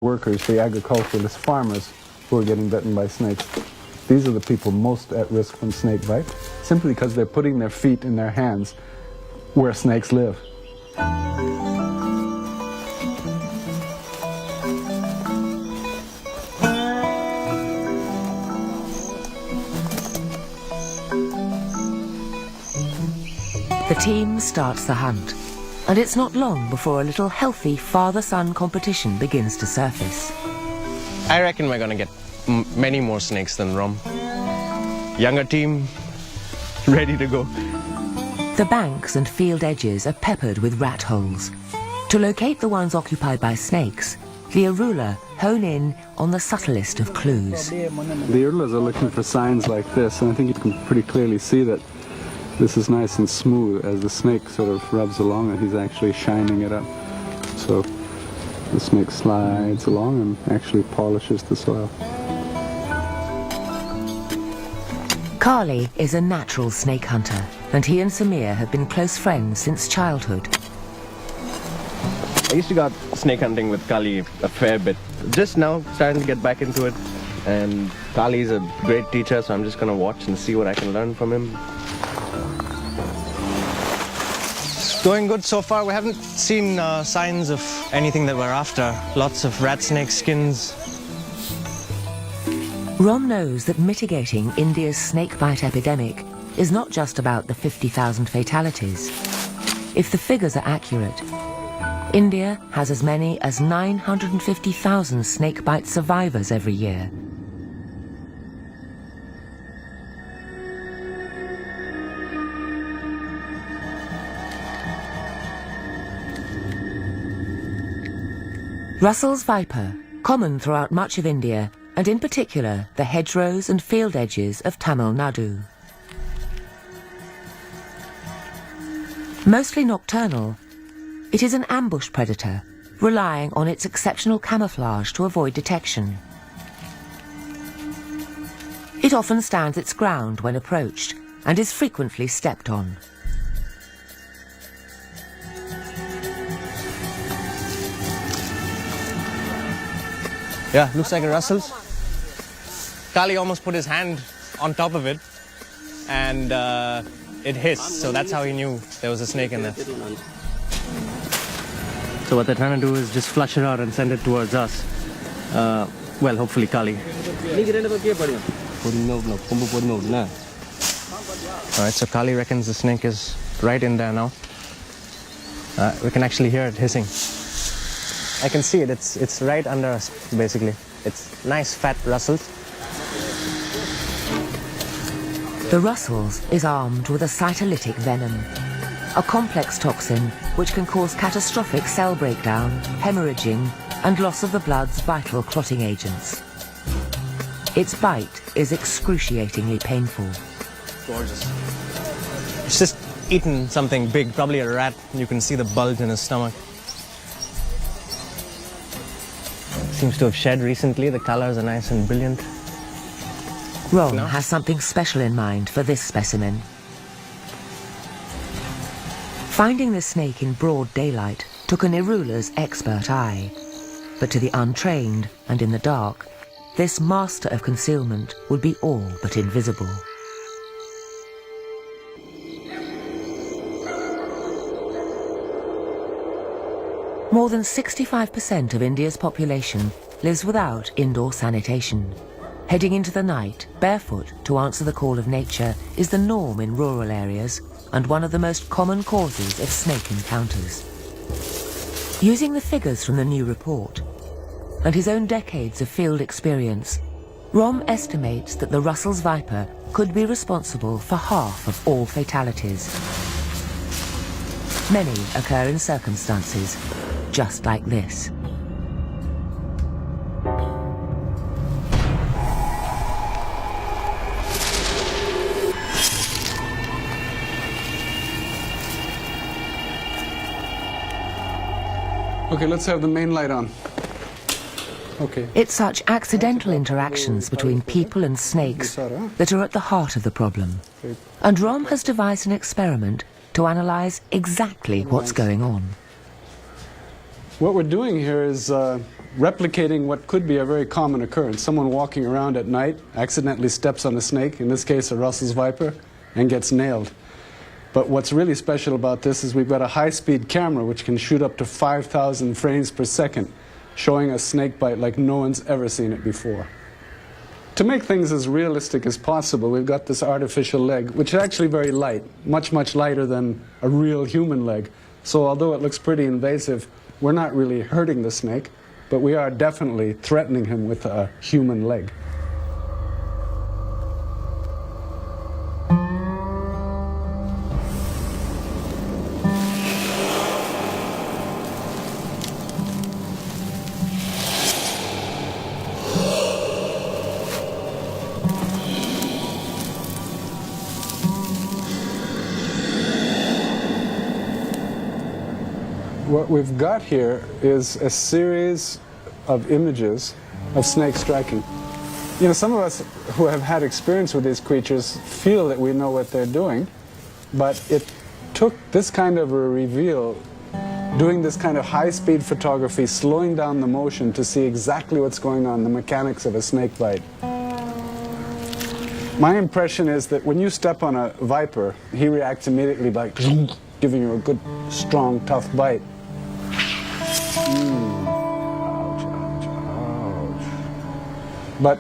workers, the agriculturalist farmers who are getting bitten by snakes. These are the people most at risk from snake bite, simply because they're putting their feet in their hands where snakes live. The team starts the hunt, and it's not long before a little healthy father-son competition begins to surface. I reckon we're gonna get many more snakes than Rom. Younger team, ready to go. The banks and field edges are peppered with rat holes. To locate the ones occupied by snakes, the Arula hone in on the subtlest of clues. The Arulas are looking for signs like this, and I think you can pretty clearly see that this is nice and smooth. As the snake sort of rubs along it, he's actually shining it up. So the snake slides along and actually polishes the soil. Carly is a natural snake hunter, and he and Samir have been close friends since childhood. I used to go snake hunting with Kali a fair bit. Just now, starting to get back into it. And Kali's a great teacher, so I'm just gonna watch and see what I can learn from him. Going good so far. We haven't seen signs of anything that we're after. Lots of rat snake skins. Rom knows that mitigating India's snakebite epidemic is not just about the 50,000 fatalities. If the figures are accurate, India has as many as 950,000 snakebite survivors every year. Russell's viper, common throughout much of India, and in particular the hedgerows and field edges of Tamil Nadu. Mostly nocturnal, it is an ambush predator, relying on its exceptional camouflage to avoid detection. It often stands its ground when approached and is frequently stepped on. Yeah, looks like a Russell's. Kali almost put his hand on top of it and it hissed, so that's how he knew there was a snake in there. So what they're trying to do is just flush it out and send it towards us. Well, hopefully Kali. Alright, so Kali reckons the snake is right in there now. We can actually hear it hissing. I can see it, it's right under us, basically. It's nice fat Russell's. The Russell's is armed with a cytolytic venom, a complex toxin which can cause catastrophic cell breakdown, hemorrhaging, and loss of the blood's vital clotting agents. Its bite is excruciatingly painful. Gorgeous. It's just eaten something big, probably a rat. You can see the bulge in his stomach. Seems to have shed recently. The colors are nice and brilliant. Ron has something special in mind for this specimen. Finding the snake in broad daylight took an Irula's expert eye. But to the untrained and in the dark, this master of concealment would be all but invisible. More than 65% of India's population lives without indoor sanitation. Heading into the night, barefoot, to answer the call of nature is the norm in rural areas and one of the most common causes of snake encounters. Using the figures from the new report and his own decades of field experience, Rom estimates that the Russell's viper could be responsible for half of all fatalities. Many occur in circumstances just like this. Okay, let's have the main light on. Okay. It's such accidental interactions between people and snakes that are at the heart of the problem. And Rom has devised an experiment to analyze exactly what's going on. What we're doing here is replicating what could be a very common occurrence. Someone walking around at night accidentally steps on a snake, in this case a Russell's viper, and gets nailed. But what's really special about this is we've got a high-speed camera which can shoot up to 5,000 frames per second, showing a snake bite like no one's ever seen it before. To make things as realistic as possible, we've got this artificial leg, which is actually very light, much, much lighter than a real human leg. So although it looks pretty invasive, we're not really hurting the snake, but we are definitely threatening him with a human leg. What we've got here is a series of images of snakes striking. You know, some of us who have had experience with these creatures feel that we know what they're doing, but it took this kind of a reveal, doing this kind of high-speed photography, slowing down the motion to see exactly what's going on, the mechanics of a snake bite. My impression is that when you step on a viper, he reacts immediately by giving you a good, strong, tough bite. Ouch, ouch, ouch. But